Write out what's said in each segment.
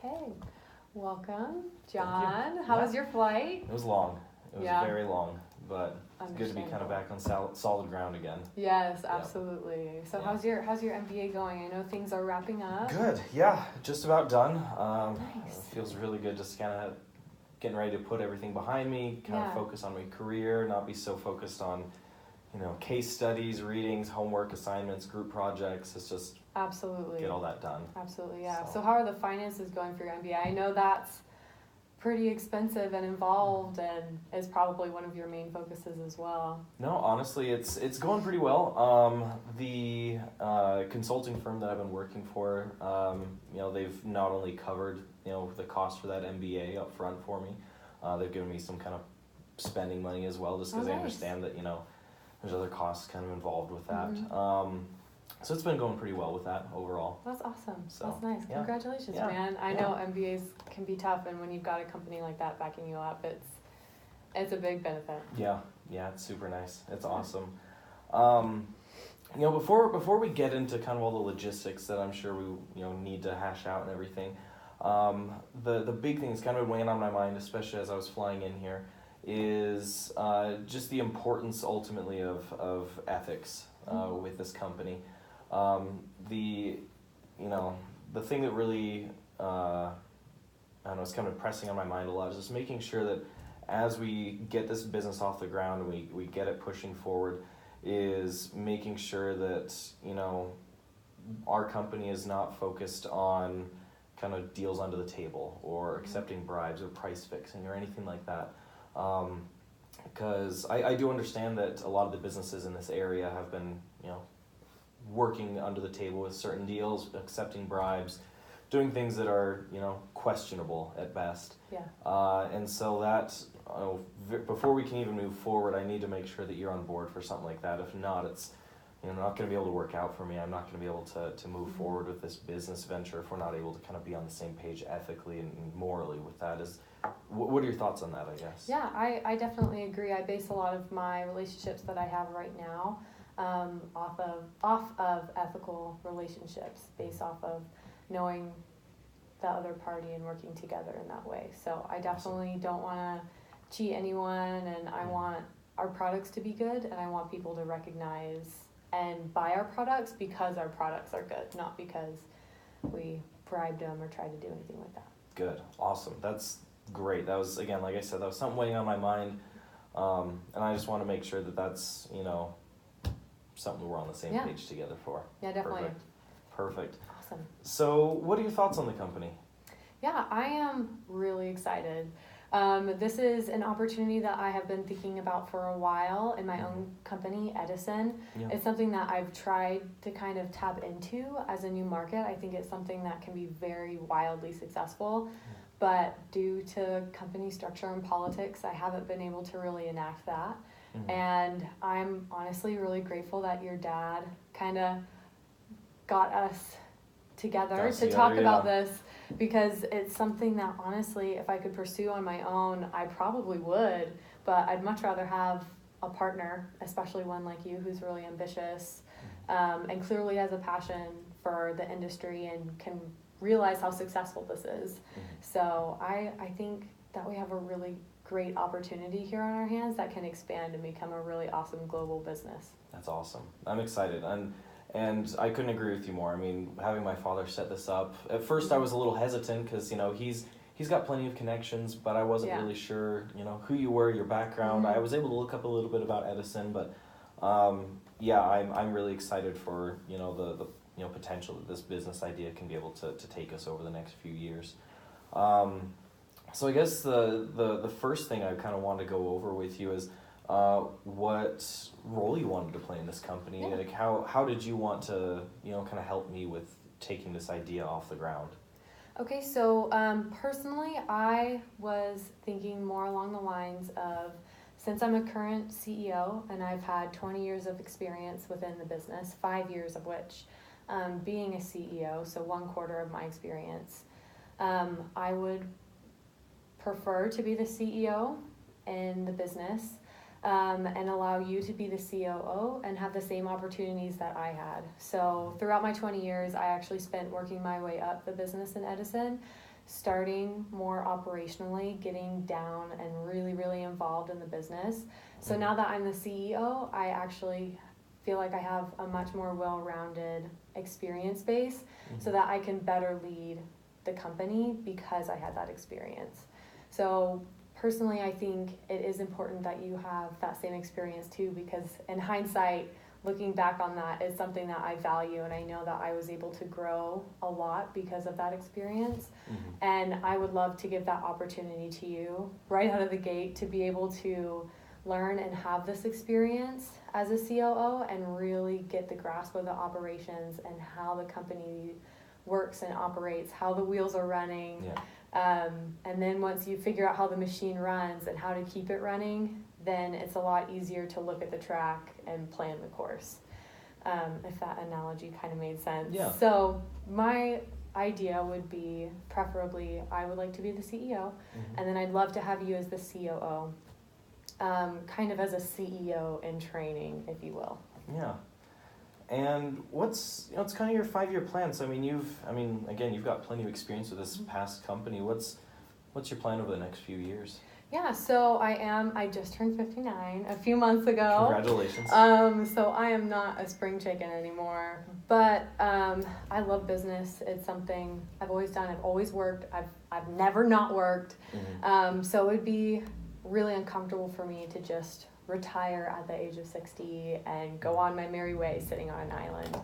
Okay, welcome, John. How Yeah. was your flight? It was long. It was Yeah. very long, but it's good to be kind of back on solid ground again. Yes, absolutely. So Yeah. how's your MBA going? I know things are wrapping up. Good. Yeah, just about done. Nice. It feels really good just kind of getting ready to put everything behind me, kind Yeah. of focus on my career, not be so focused on, case studies, readings, homework assignments, group projects. It's just Absolutely. get all that done. Absolutely, yeah. So- So how are the finances going for your MBA? I know that's pretty expensive and involved and is probably one of your main focuses as well. No, honestly, it's going pretty well. The consulting firm that I've been working for, they've not only covered the cost for that MBA up front for me, they've given me some kind of spending money as well, just because Oh, they nice. understand that there's other costs kind of involved with that. Mhm. So it's been going pretty well with that overall. That's awesome. So, That's nice. yeah. Congratulations, Yeah. man. I Yeah. know MBAs can be tough, and when you've got a company like that backing you up, it's a big benefit. Yeah, it's super nice. It's awesome. Before we get into kind of all the logistics that I'm sure we need to hash out and everything, the big thing that's kind of been weighing on my mind, especially as I was flying in here, is just the importance ultimately of ethics with this company. The thing that really I don't know, it's kind of pressing on my mind a lot is just making sure that as we get this business off the ground and we get it pushing forward, is making sure that our company is not focused on kind of deals under the table or accepting bribes or price fixing or anything like that. Because I do understand that a lot of the businesses in this area have been working under the table with certain deals, accepting bribes, doing things that are questionable at best. Yeah. And so that before we can even move forward, I need to make sure that you're on board for something like that. If not, it's not going to be able to work out for me. I'm not going to be able to move Mhm. forward with this business venture if we're not able to kind of be on the same page ethically and morally with that. What are your thoughts on that, I guess? Yeah, I definitely agree. I base a lot of my relationships that I have right now off of ethical relationships, based off of knowing the other party and working together in that way. So I definitely don't want to cheat anyone, and I want our products to be good, and I want people to recognize and buy our products because our products are good, not because we bribed them or tried to do anything like that. Good. Awesome. That's great. That was, again, like I said, that was something weighing on my mind. And I just want to make sure that that's, something we're on the same Yeah. page together for. Yeah, definitely. Perfect. Awesome. So what are your thoughts on the company? Yeah, I am really excited. This is an opportunity that I have been thinking about for a while in my own company, Edison. Yeah. It's something that I've tried to kind of tap into as a new market. I think it's something that can be very wildly successful, but due to company structure and politics, I haven't been able to really enact that. Mhm. And I'm honestly really grateful that your dad kind of got us together to talk about this, because it's something that honestly, if I could pursue on my own, I probably would, but I'd much rather have a partner, especially one like you who's really ambitious and clearly has a passion for the industry and can realize how successful this is. So I think that we have a really great opportunity here on our hands that can expand and become a really awesome global business. That's awesome. I'm excited. And I couldn't agree with you more. I mean, having my father set this up, at first I was a little hesitant because, he's got plenty of connections, but I wasn't really sure, who you were, your background. Mhm. I was able to look up a little bit about Edison, but I'm really excited for, the potential that this business idea can be able to take us over the next few years. So I guess the first thing I kind of want to go over with you is what role you wanted to play in this company. Yeah. Like how did you want to kind of help me with taking this idea off the ground? Okay, so personally, I was thinking more along the lines of, since I'm a current CEO and I've had 20 years of experience within the business, 5 years of which being a CEO, so 1/4 of my experience, I would prefer to be the CEO in the business. and allow you to be the COO and have the same opportunities that I had. So throughout my 20 years, I actually spent working my way up the business in Edison, starting more operationally, getting down and really, really involved in the business. So now that I'm the CEO, I actually feel like I have a much more well-rounded experience base so that I can better lead the company because I had that experience. So personally, I think it is important that you have that same experience too, because in hindsight, looking back on that is something that I value, and I know that I was able to grow a lot because of that experience. And I would love to give that opportunity to you right out of the gate to be able to learn and have this experience as a COO and really get the grasp of the operations and how the company works and operates, how the wheels are running. And then once you figure out how the machine runs and how to keep it running, then it's a lot easier to look at the track and plan the course. If that analogy kind of made sense. Yeah. So my idea would be, preferably, I would like to be the CEO, and then I'd love to have you as the COO, kind of as a CEO in training, if you will. Yeah. And what's kind of your 5-year plan? So again, you've got plenty of experience with this past company. What's your plan over the next few years? Yeah, so I just turned 59 a few months ago. Congratulations. So I am not a spring chicken anymore, but I love business. It's something I've always done. I've always worked. I've never not worked. So it would be really uncomfortable for me to just retire at the age of 60 and go on my merry way sitting on an island.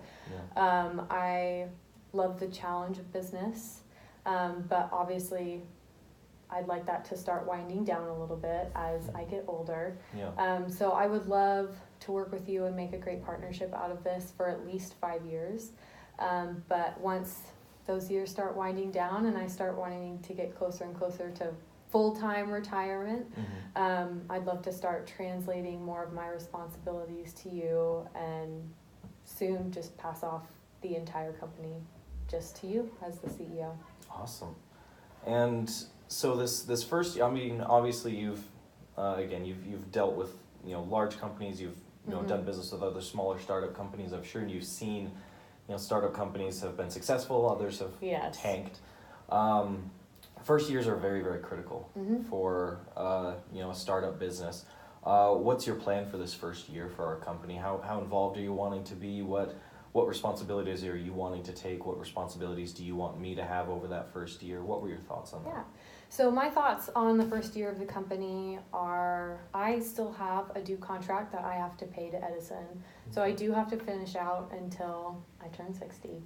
I love the challenge of business, but obviously I'd like that to start winding down a little bit as I get older. So I would love to work with you and make a great partnership out of this for at least 5 years. But once those years start winding down and I start wanting to get closer and closer to full-time retirement, I'd love to start translating more of my responsibilities to you and soon just pass off the entire company just to you as the CEO. Awesome. And so this first, obviously you've dealt with large companies, you've done business with other smaller startup companies. I'm sure you've seen startup companies have been successful, others have tanked. First years are very, very critical for a startup business. What's your plan for this first year for our company? How involved are you wanting to be? What responsibilities are you wanting to take? What responsibilities do you want me to have over that first year? What were your thoughts on that? Yeah. So my thoughts on the first year of the company are, I still have a due contract that I have to pay to Edison. So I do have to finish out until I turn 60.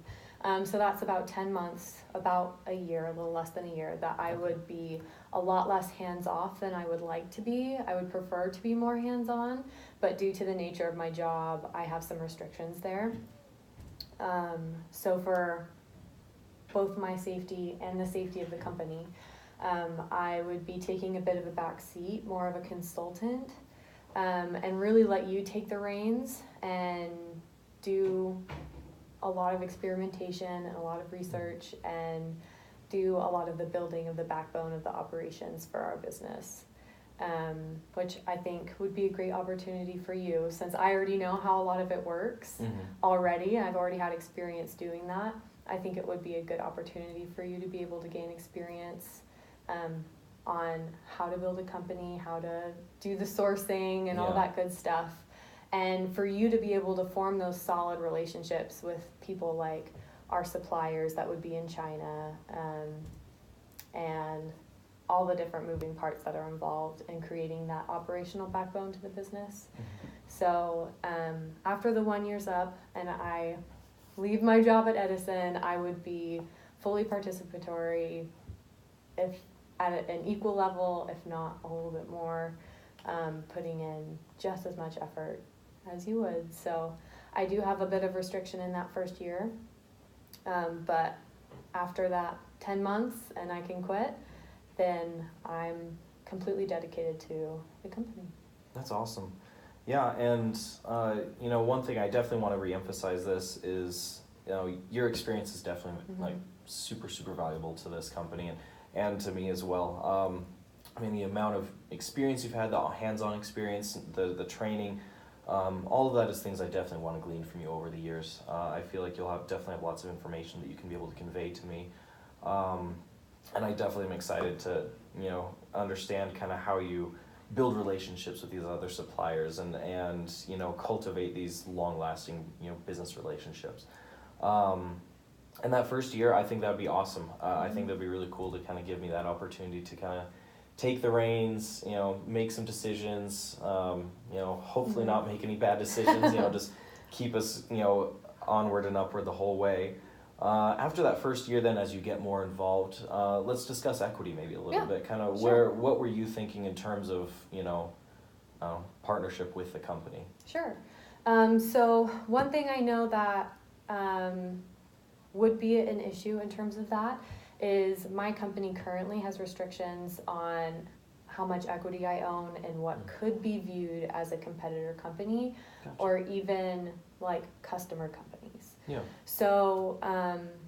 So that's about 10 months, about a year, a little less than a year, that I would be a lot less hands-off than I would like to be. I would prefer to be more hands-on, but due to the nature of my job, I have some restrictions there. So for both my safety and the safety of the company, I would be taking a bit of a back seat, more of a consultant, and really let you take the reins and do a lot of experimentation and a lot of research and do a lot of the building of the backbone of the operations for our business, which I think would be a great opportunity for you, since I already know how a lot of it works already. I've already had experience doing that. I think it would be a good opportunity for you to be able to gain experience on how to build a company, how to do the sourcing and all that good stuff. And for you to be able to form those solid relationships with people like our suppliers that would be in China, and all the different moving parts that are involved in creating that operational backbone to the business. So after the 1 year's up and I leave my job at Edison, I would be fully participatory, if at an equal level, if not a little bit more, putting in just as much effort as you would. So I do have a bit of restriction in that first year, but after that 10 months and I can quit, then I'm completely dedicated to the company. That's awesome. Yeah, and one thing I definitely want to reemphasize this is, your experience is definitely like super, super valuable to this company and to me as well. I mean, the amount of experience you've had, the hands-on experience, the training, all of that is things I definitely want to glean from you over the years. I feel like you'll definitely have lots of information that you can be able to convey to me. And I definitely am excited to, understand kind of how you build relationships with these other suppliers and cultivate these long-lasting, business relationships. And that first year, I think that would be awesome. I think that'd be really cool to kind of give me that opportunity to kind of take the reins, make some decisions, hopefully not make any bad decisions, just keep us, onward and upward the whole way. After that first year, then, as you get more involved, let's discuss equity maybe a little bit. Kind of what were you thinking in terms of, partnership with the company? Sure. So one thing I know that would be an issue in terms of that is my company currently has restrictions on how much equity I own and what could be viewed as a competitor company. Gotcha. Or even like customer companies. Yeah. So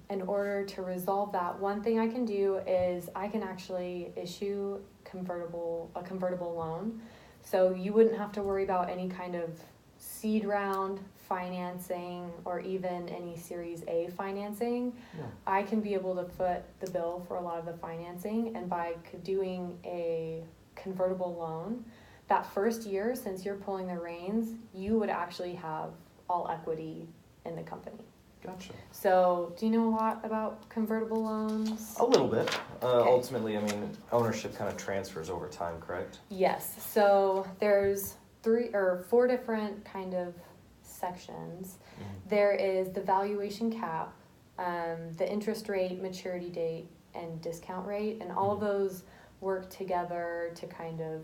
in order to resolve that, one thing I can do is I can actually issue a convertible loan. So you wouldn't have to worry about any kind of seed round financing or even any Series A financing. Yeah. I can be able to foot the bill for a lot of the financing, and by doing a convertible loan, that first year, since you're pulling the reins, you would actually have all equity in the company. Gotcha. So, do you know a lot about convertible loans? A little bit. Okay. Ultimately, I mean, ownership kind of transfers over time, correct? Yes. So there's 3 or 4 different kind of sections. Mm-hmm. There is the valuation cap, the interest rate, maturity date, and discount rate, and all of those work together to kind of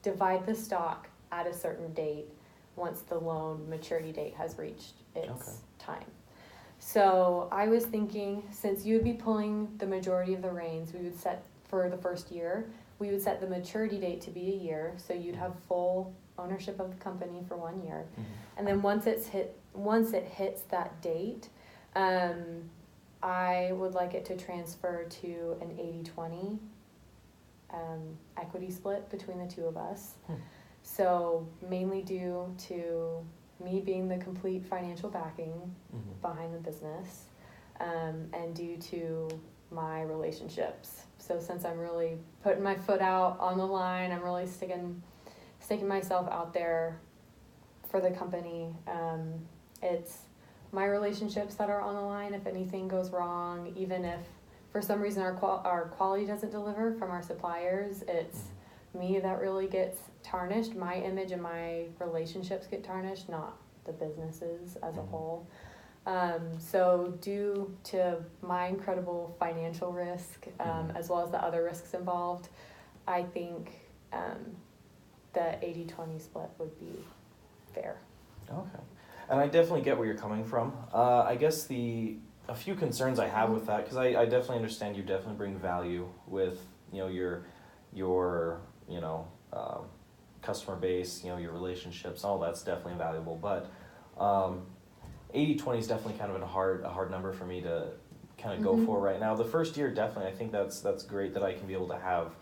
divide the stock at a certain date once the loan maturity date has reached its time. So I was thinking, since you would be pulling the majority of the reins, we would set for the first year, we would set the maturity date to be a year, so you'd have full ownership of the company for 1 year. Mm-hmm. And then once it hits that date, I would like it to transfer to an 80-20 equity split between the two of us. So mainly due to me being the complete financial backing behind the business, and due to my relationships. So since I'm really putting my foot out on the line, I'm really sticking myself out there for the company. It's my relationships that are on the line. If anything goes wrong, even if for some reason our quality doesn't deliver from our suppliers, it's me that really gets tarnished. My image and my relationships get tarnished, not the businesses as a whole. So due to my incredible financial risk, as well as the other risks involved, I think the 80-20 split would be fair. Okay. And I definitely get where you're coming from. I guess a few concerns I have with that, because I definitely understand you definitely bring value with, your customer base, your relationships, all that's definitely valuable. But 80-20 is definitely kind of a hard number for me to kind of go for right now. The first year, definitely, I think that's great that I can be able to have,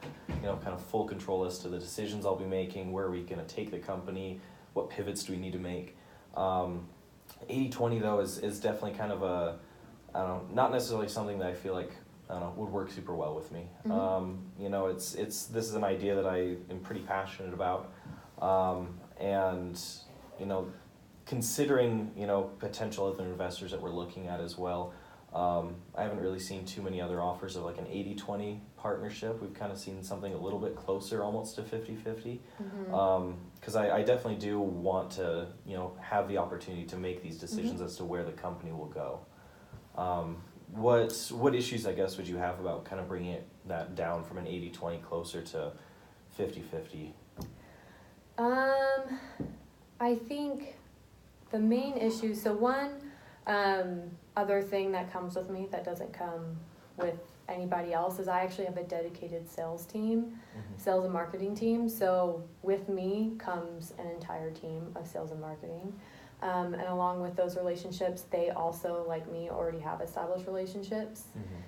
kind of full control as to the decisions I'll be making, where are we going to take the company, what pivots do we need to make. 80-20 though is definitely kind of not necessarily something that I feel like would work super well with me. This is an idea that I am pretty passionate about, and considering potential other investors that we're looking at as well. I haven't really seen too many other offers of like an 80-20 partnership. We've kind of seen something a little bit closer, almost to 50-50. Because I definitely do want to, have the opportunity to make these decisions as to where the company will go. What issues, I guess, would you have about kind of bringing that down from an 80-20 closer to 50-50? I think the main issue, so one other thing that comes with me that doesn't come with anybody else is I actually have a dedicated sales team, sales and marketing team. So with me comes an entire team of sales and marketing. And along with those relationships, they also, like me, already have established relationships.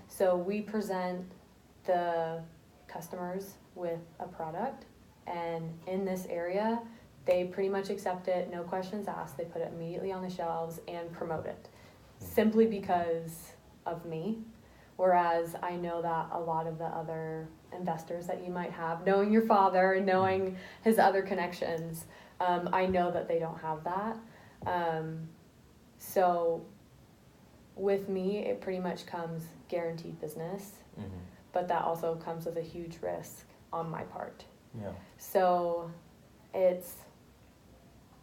So we present the customers with a product, and in this area, they pretty much accept it, no questions asked. They put it immediately on the shelves and promote it, simply because of me. Whereas I know that a lot of the other investors that you might have, knowing your father and knowing his other connections, I know that they don't have that. So with me, it pretty much comes guaranteed business, but that also comes with a huge risk on my part. Yeah. So it's,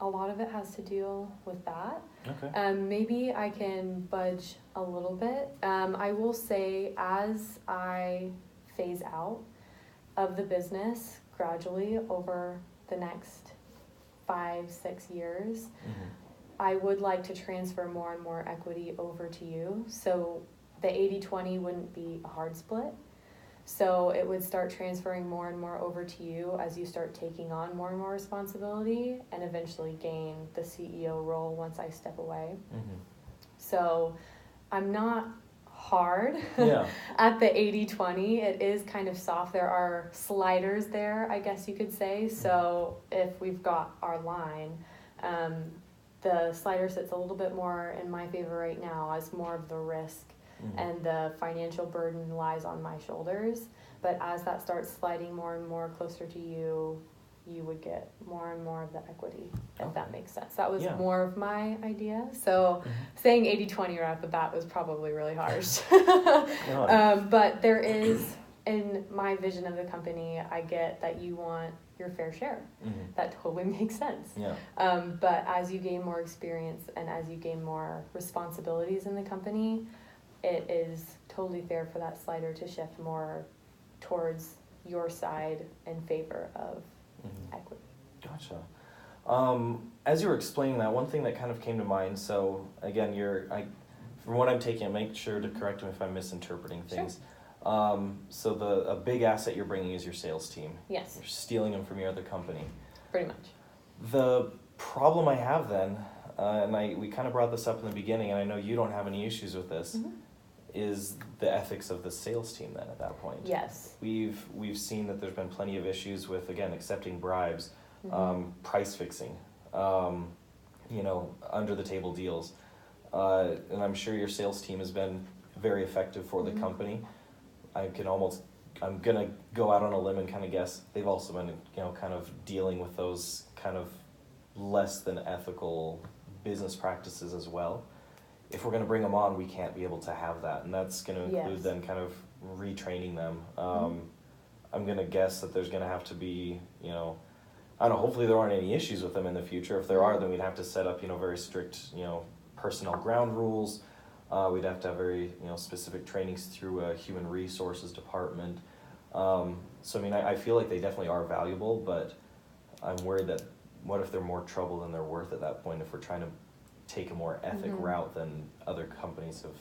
a lot of it has to deal with that. Okay. Maybe I can budge a little bit. I will say, as I phase out of the business gradually over the next 5-6 years, I would like to transfer more and more equity over to you. So the 80-20 wouldn't be a hard split. So it would start transferring more and more over to you as you start taking on more and more responsibility, and eventually gain the CEO role once I step away. So I'm not hard at the 80-20. It is kind of soft. There are sliders there, I guess you could say. So if we've got our line, the slider sits a little bit more in my favor right now, as more of the risk and the financial burden lies on my shoulders. But as that starts sliding more and more closer to you, you would get more and more of the equity, if that makes sense. That was more of my idea. So saying 80-20 right off the bat was probably really harsh. But there is, in my vision of the company, I get that you want your fair share. That totally makes sense. But as you gain more experience and as you gain more responsibilities in the company, it is totally fair for that slider to shift more towards your side in favor of equity. Gotcha. As you were explaining that, one thing that kind of came to mind, so again, from what I'm taking, make sure to correct me if I'm misinterpreting things. So a big asset you're bringing is your sales team. Yes. You're stealing them from your other company. Pretty much. The problem I have then, and we kind of brought this up in the beginning, and I know you don't have any issues with this, is the ethics of the sales team then at that point. Yes. We've seen that there's been plenty of issues with, again, accepting bribes, price fixing, under the table deals. And I'm sure your sales team has been very effective for the company. I'm gonna go out on a limb and kind of guess they've also been, kind of dealing with those kind of less than ethical business practices as well. If we're going to bring them on, we can't be able to have that, and that's going to include then kind of retraining them. I'm going to guess that there's going to have to be, I don't know, hopefully there aren't any issues with them in the future. If there are, then we'd have to set up, very strict, personnel ground rules. We'd have to have very, specific trainings through a human resources department. So, I feel like they definitely are valuable, but I'm worried that what if they're more trouble than they're worth at that point if we're trying to take a more ethic route than other companies have,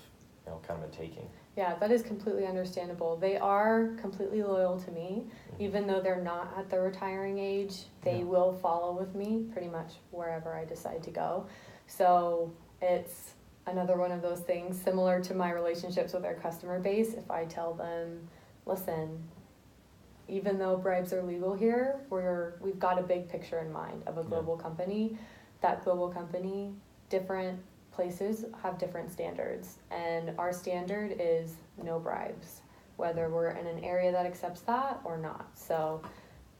kind of been taking. Yeah, that is completely understandable. They are completely loyal to me. Even though they're not at the retiring age, they will follow with me pretty much wherever I decide to go. So it's another one of those things similar to my relationships with our customer base. If I tell them, listen, even though bribes are legal here, we've got a big picture in mind of a global company. That global company, different places have different standards, and our standard is no bribes, whether we're in an area that accepts that or not. So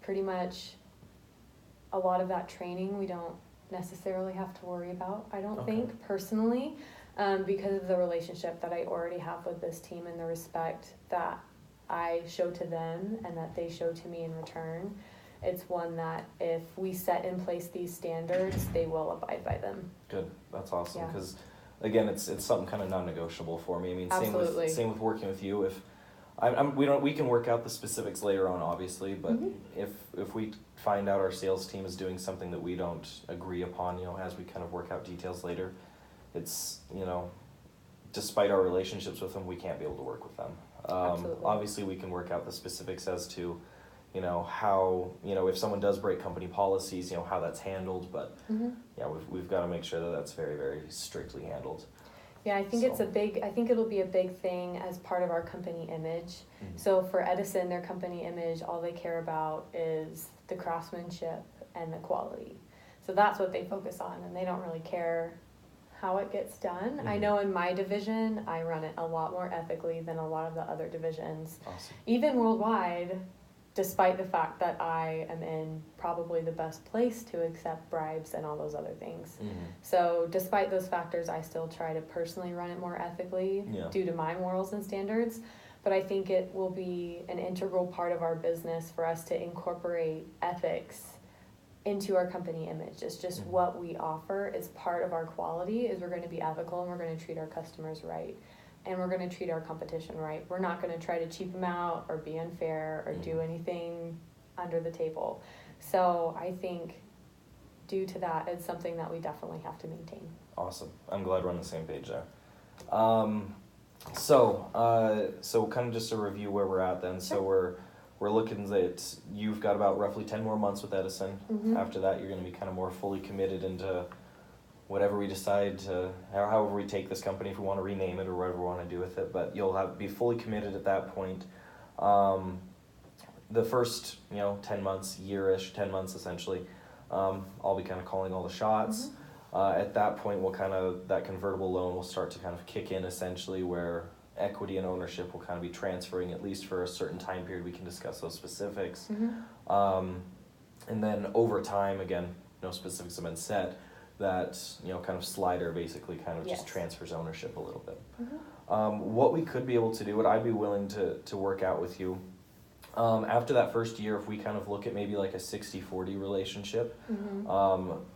pretty much a lot of that training we don't necessarily have to worry about, I don't think, personally, because of the relationship that I already have with this team and the respect that I show to them and that they show to me in return. It's one that if we set in place these standards, they will abide by them. Good, that's awesome. Because again, it's something kind of non-negotiable for me. Absolutely. Same with working with you. If we can work out the specifics later on, obviously. But if we find out our sales team is doing something that we don't agree upon, as we kind of work out details later, it's despite our relationships with them, we can't be able to work with them. Obviously, we can work out the specifics as to how, if someone does break company policies, how that's handled, but we've got to make sure that that's very, very strictly handled. Yeah, I think I think it'll be a big thing as part of our company image. So for Edison, their company image, all they care about is the craftsmanship and the quality. So that's what they focus on, and they don't really care how it gets done. I know in my division, I run it a lot more ethically than a lot of the other divisions. Awesome. Even worldwide, despite the fact that I am in probably the best place to accept bribes and all those other things. So despite those factors, I still try to personally run it more ethically due to my morals and standards. But I think it will be an integral part of our business for us to incorporate ethics into our company image. It's just what we offer is part of our quality, is we're going to be ethical and we're going to treat our customers right. And we're going to treat our competition right. We're not going to try to cheap them out or be unfair or do anything under the table. So I think due to that, it's something that we definitely have to maintain. Awesome. I'm glad we're on the same page there. So kind of just to review where we're at then. Sure. So we're looking that you've got about roughly 10 more months with Edison. After that, you're going to be kind of more fully committed into whatever we decide to, however we take this company, if we want to rename it or whatever we want to do with it, but you'll be fully committed at that point. The first, 10 months, year-ish, 10 months essentially, I'll be kind of calling all the shots. At that point, that convertible loan will start to kind of kick in essentially, where equity and ownership will kind of be transferring at least for a certain time period. We can discuss those specifics. And then over time, again, no specifics have been set, that kind of slider basically kind of just transfers ownership a little bit. What we could be able to do, what I'd be willing to work out with you, after that first year, if we kind of look at maybe like a 60-40 relationship,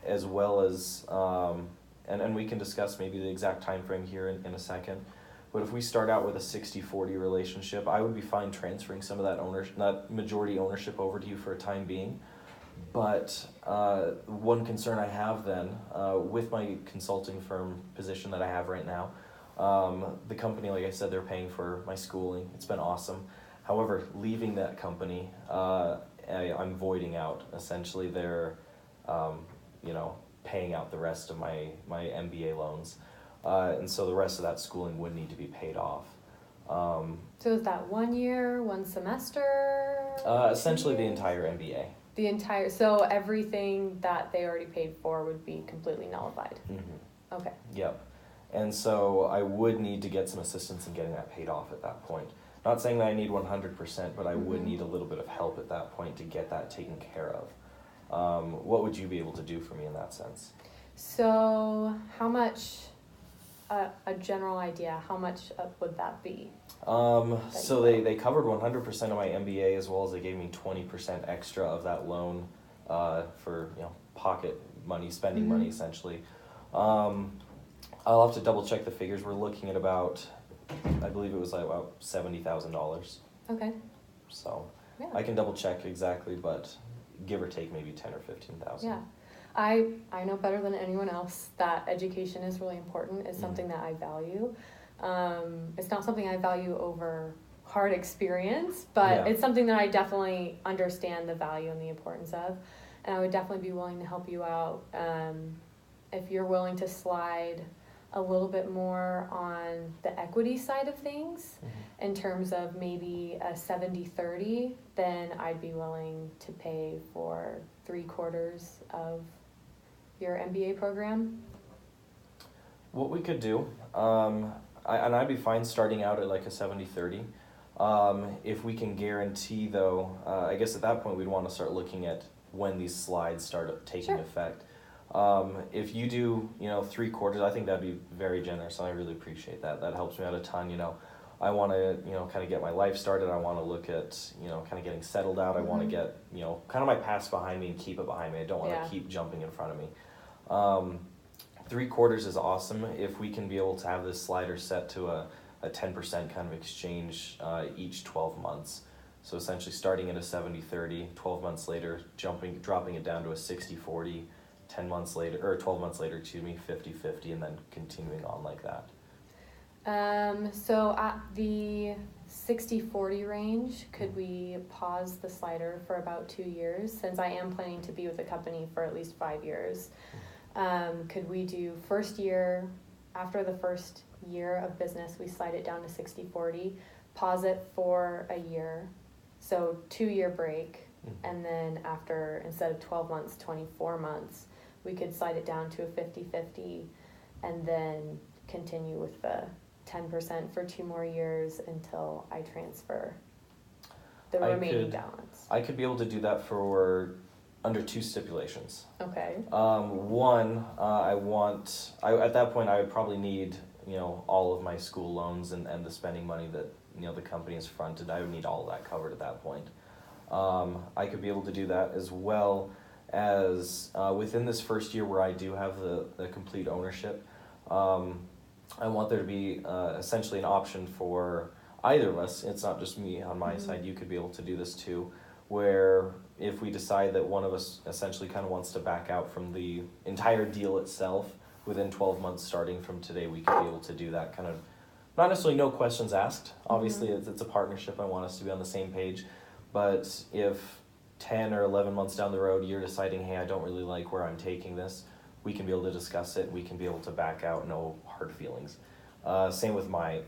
as well as and we can discuss maybe the exact time frame here in a second, but if we start out with a 60-40 relationship, I would be fine transferring some of that majority ownership over to you for a time being. But one concern I have then, with my consulting firm position that I have right now, the company, like I said, they're paying for my schooling. It's been awesome. However, leaving that company, I'm voiding out. Essentially, they're, paying out the rest of my MBA loans. And so the rest of that schooling would need to be paid off. So is that 1 year, 1 semester? Essentially the entire MBA. So everything that they already paid for would be completely nullified? Okay. Yep. And so I would need to get some assistance in getting that paid off at that point. Not saying that I need 100%, but I would need a little bit of help at that point to get that taken care of. What would you be able to do for me in that sense? So how much, a general idea, how much would that be? So they covered 100% of my MBA, as well as they gave me 20% extra of that loan for pocket money, spending money essentially. I'll have to double check the figures. We're looking at about, I believe it was like about $70,000. Okay. So I can double check exactly, but give or take maybe 10 or 15,000. Yeah. I know better than anyone else that education is really important. It's something that I value. It's not something I value over hard experience, but it's something that I definitely understand the value and the importance of. And I would definitely be willing to help you out. If you're willing to slide a little bit more on the equity side of things, in terms of maybe a 70-30, then I'd be willing to pay for 3/4 of your MBA program. What we could do, I'd be fine starting out at like a 70-30. If we can guarantee though, I guess at that point we'd want to start looking at when these slides start taking effect. If you do, 3/4, I think that'd be very generous, and I really appreciate that. That helps me out a ton. I want to, kind of get my life started. I want to look at, kind of getting settled out. I want to get, kind of my past behind me and keep it behind me. I don't want to keep jumping in front of me. 3/4 is awesome. If we can be able to have this slider set to a 10% kind of exchange each 12 months. So essentially starting at a 70-30, 12 months later, dropping it down to a 60-40, 10 months later, or 12 months later, 50-50, and then continuing on like that. So at the 60-40 range, could we pause the slider for about 2 years? Since I am planning to be with the company for at least 5 years, could we do first year after the first year of business, we slide it down to 60/40, pause it for a year, so 2-year break, and then after, instead of 12 months, 24 months, we could slide it down to a 50/50, and then continue with the 10% for 2 more years until I transfer the remaining balance. I could be able to do that for under 2 stipulations. Okay. One, at that point I would probably need, all of my school loans and the spending money that, the company has fronted. I would need all of that covered at that point. I could be able to do that, as well as within this first year where I do have the complete ownership. I want there to be essentially an option for either of us. It's not just me on my side. You could be able to do this too, where if we decide that one of us essentially kind of wants to back out from the entire deal itself within 12 months starting from today, we could be able to do that, kind of not necessarily no questions asked. Obviously, it's a partnership. I want us to be on the same page. But if 10 or 11 months down the road you're deciding, hey, I don't really like where I'm taking this, we can be able to discuss it. We can be able to back out, no hard feelings. Same with my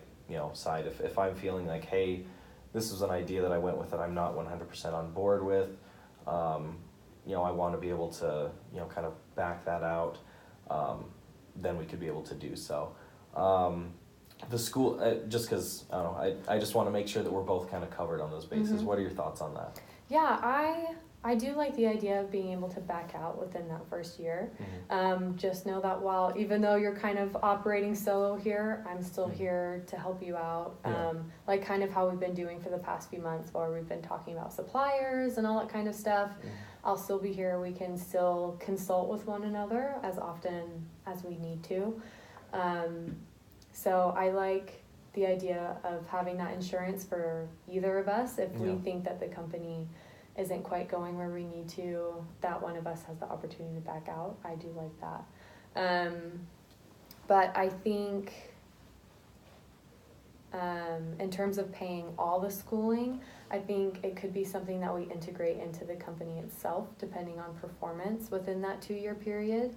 side. If I'm feeling like, hey, this was an idea that I went with that I'm not 100% on board with, I want to be able to kind of back that out, then we could be able to do so. The school, just because I just want to make sure that we're both kind of covered on those bases. What are your thoughts on that? Yeah, I do like the idea of being able to back out within that first year. Just know that even though you're kind of operating solo here, I'm still here to help you out. Like kind of how we've been doing for the past few months, where we've been talking about suppliers and all that kind of stuff. I'll still be here. We can still consult with one another as often as we need to. So I like the idea of having that insurance for either of us. If we think that the company isn't quite going where we need to, that one of us has the opportunity to back out. I do like that. But I think in terms of paying all the schooling, I think it could be something that we integrate into the company itself, depending on performance within that 2-year period.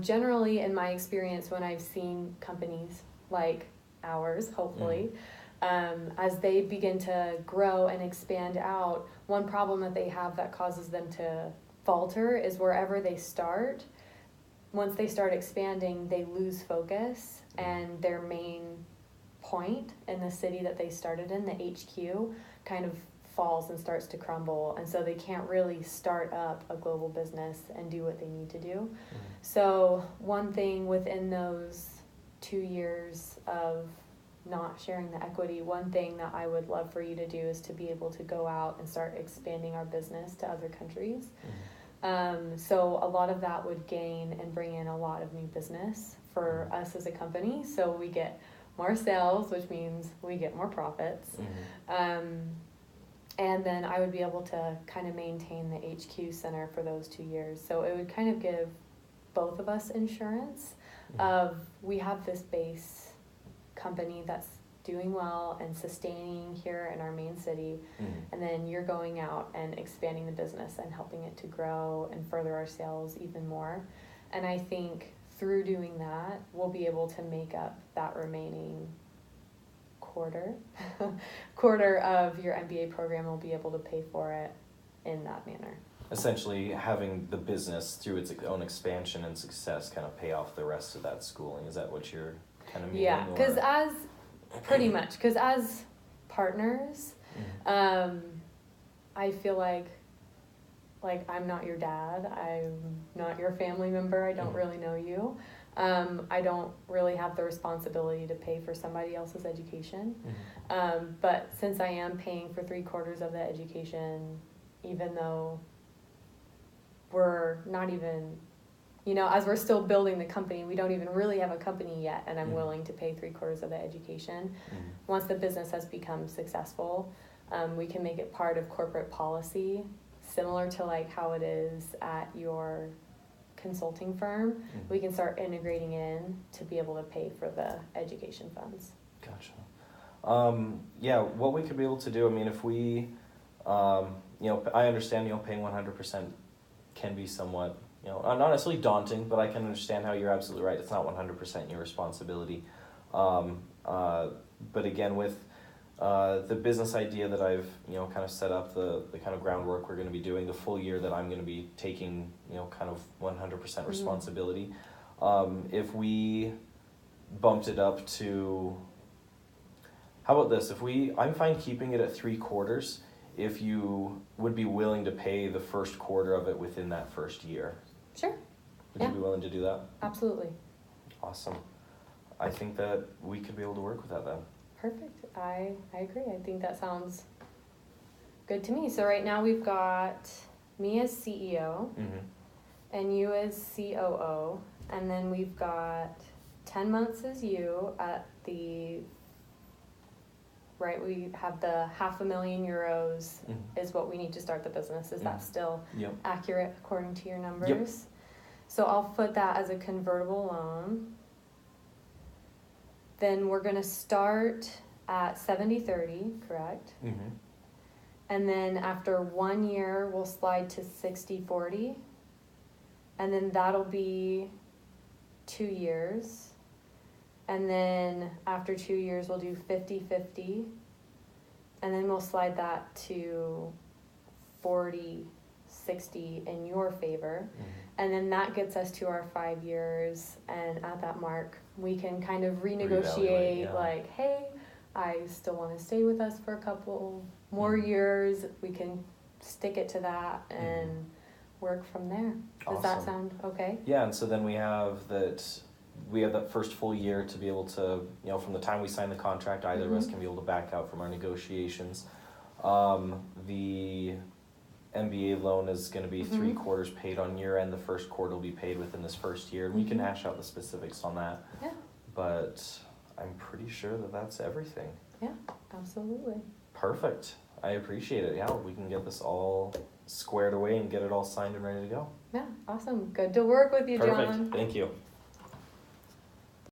Generally, in my experience, when I've seen companies like ours, hopefully, as they begin to grow and expand out, one problem that they have that causes them to falter is wherever they start, once they start expanding, they lose focus, and their main point in the city that they started in, the HQ, kind of falls and starts to crumble, and so they can't really start up a global business and do what they need to do. So one thing within those 2 years of not sharing the equity, one thing that I would love for you to do is to be able to go out and start expanding our business to other countries. So a lot of that would gain and bring in a lot of new business for us as a company. So we get more sales, which means we get more profits. And then I would be able to kind of maintain the HQ center for those 2 years. So it would kind of give both of us insurance of, we have this base company that's doing well and sustaining here in our main city, and then you're going out and expanding the business and helping it to grow and further our sales even more. And I think through doing that, we'll be able to make up that remaining quarter of your MBA program. We'll be able to pay for it in that manner. Essentially having the business through its own expansion and success kind of pay off the rest of that schooling. Is that what you're kind of meaning? Yeah, because as partners, I feel like I'm not your dad, I'm not your family member, I don't really know you. I don't really have the responsibility to pay for somebody else's education. But since I am paying for 3/4 of the education, even though we're not even, as we're still building the company, we don't even really have a company yet, and I'm willing to pay 3/4 of the education. Once the business has become successful, we can make it part of corporate policy, similar to like how it is at your consulting firm. We can start integrating in to be able to pay for the education funds. Gotcha. What we could be able to do, I mean, if we, I understand, paying 100% can be somewhat not necessarily daunting, but I can understand how you're absolutely right. It's not 100% your responsibility. But again, with the business idea that I've, kind of set up, the kind of groundwork we're going to be doing, the full year that I'm going to be taking, kind of 100% responsibility. If we bumped it up to, how about this? I'm fine keeping it at 3/4 if you would be willing to pay the first quarter of it within that first year. Sure. Would you be willing to do that? Absolutely. Awesome. I think that we could be able to work with that then. Perfect. I agree. I think that sounds good to me. So right now we've got me as CEO and you as COO, and then we've got 10 months as you at right, we have the €500,000 is what we need to start the business. Is that still accurate according to your numbers? Yep. So I'll put that as a convertible loan. Then we're going to start at 70/30, correct? And then after 1 year, we'll slide to 60/40. And then that'll be 2 years. And then after 2 years, we'll do 50/50. And then we'll slide that to 40/60 in your favor. And then that gets us to our 5 years. And at that mark, we can kind of renegotiate, like, hey, I still want to stay with us for a couple more years. We can stick it to that and work from there. Does that sound okay? Yeah, and so then we have that first full year to be able to, from the time we sign the contract, either of us can be able to back out from our negotiations. The MBA loan is going to be 3/4 paid on year end. The first quarter will be paid within this first year. And we can hash out the specifics on that. Yeah. But I'm pretty sure that that's everything. Yeah, absolutely. Perfect. I appreciate it. Yeah, we can get this all squared away and get it all signed and ready to go. Yeah, awesome. Good to work with you, John. Perfect. Thank you.